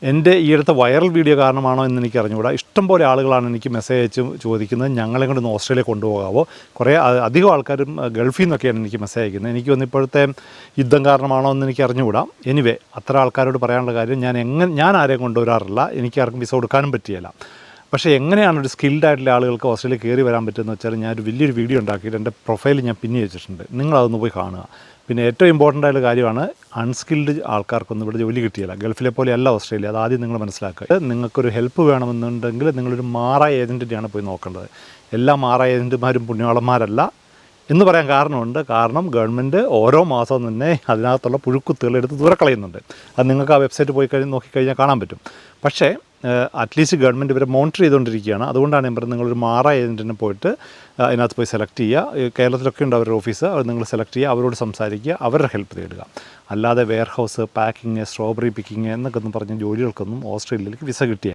എൻ്റെ ഈ അടുത്ത വൈറൽ വീഡിയോ കാരണമാണോ എന്ന് എനിക്ക് അറിഞ്ഞുകൂടാ. ഇഷ്ടംപോലെ ആളുകളാണ് എനിക്ക് മെസ്സേജ് അയച്ച് ചോദിക്കുന്നത് ഞങ്ങളെ കൊണ്ട് ഒന്ന് ഓസ്ട്രേലിയ കൊണ്ടുപോകാമോ. കുറേ അധികം ആൾക്കാരും ഗൾഫിൽ നിന്നൊക്കെയാണ് എനിക്ക് മെസ്സേജ് അയക്കുന്നത്. എനിക്ക് വന്ന് ഇപ്പോഴത്തെ യുദ്ധം കാരണമാണോ എന്ന് എനിക്ക് അറിഞ്ഞുകൂടാ. എനിവേ അത്ര ആൾക്കാരോട് പറയാനുള്ള കാര്യം ഞാൻ ആരെയും കൊണ്ടുവരാറില്ല. എനിക്ക് ആർക്കും വിസ കൊടുക്കാനും പറ്റിയില്ല. പക്ഷേ എങ്ങനെയാണ് ഒരു സ്കിൽഡ് ആയിട്ടുള്ള ആളുകൾക്ക് ഓസ്ട്രേലിയ കയറി വരാൻ പറ്റുമെന്ന് വെച്ചാൽ ഞാനൊരു വലിയൊരു വീഡിയോ ഉണ്ടാക്കിയിട്ട് എൻ്റെ പ്രൊഫൈൽ ഞാൻ പിന്നി വെച്ചിട്ടുണ്ട്. നിങ്ങളതൊന്ന് പോയി കാണുക. പിന്നെ ഏറ്റവും ഇമ്പോർട്ടൻ്റ് ആയിട്ടുള്ള കാര്യമാണ് അൺസ്കിൽഡ് ആൾക്കാർക്കൊന്നും ഇവിടെ ജോലി കിട്ടിയില്ല. ഗൾഫിലെ പോലെയല്ല ഓസ്ട്രേലിയ. അത് ആദ്യം നിങ്ങൾ മനസ്സിലാക്കുക. നിങ്ങൾക്കൊരു ഹെൽപ്പ് വേണമെന്നുണ്ടെങ്കിൽ നിങ്ങളൊരു മാറ ഏജൻറ്റിനെയാണ് പോയി നോക്കേണ്ടത്. എല്ലാ മാറ ഏജൻറ്റുമാരും പുണ്യാളന്മാരല്ല എന്ന് പറയാൻ കാരണമുണ്ട്. കാരണം ഗവൺമെൻറ് ഓരോ മാസവും തന്നെ അതിനകത്തുള്ള പുഴുക്കുത്തുകൾ എടുത്ത് ദൂരക്കളയുന്നുണ്ട്. അത് നിങ്ങൾക്ക് ആ വെബ്സൈറ്റ് പോയി നോക്കിക്കഴിഞ്ഞാൽ കാണാൻ പറ്റും. പക്ഷേ അറ്റ്ലീസ്റ്റ് ഗവൺമെൻറ് ഇവരെ മോണിറ്റർ ചെയ്തുകൊണ്ടിരിക്കുകയാണ്. അതുകൊണ്ടാണ് ഞാൻ പറയുന്നത് നിങ്ങളൊരു മാറ ഏജൻറ്റിനെ പോയിട്ട് അതിനകത്ത് പോയി സെലക്ട് ചെയ്യുക. കേരളത്തിലൊക്കെ ഉണ്ട് അവരുടെ ഓഫീസ്. അത് നിങ്ങൾ സെലക്ട് ചെയ്യുക, അവരോട് സംസാരിക്കുക, അവരുടെ ഹെൽപ്പ് തേടുക. അല്ലാതെ warehouse, packing, strawberry picking എന്നൊക്കെ പറഞ്ഞ ജോലികൾക്കൊന്നും ഓസ്ട്രേലിയയിലേക്ക് വിസ കിട്ടിയ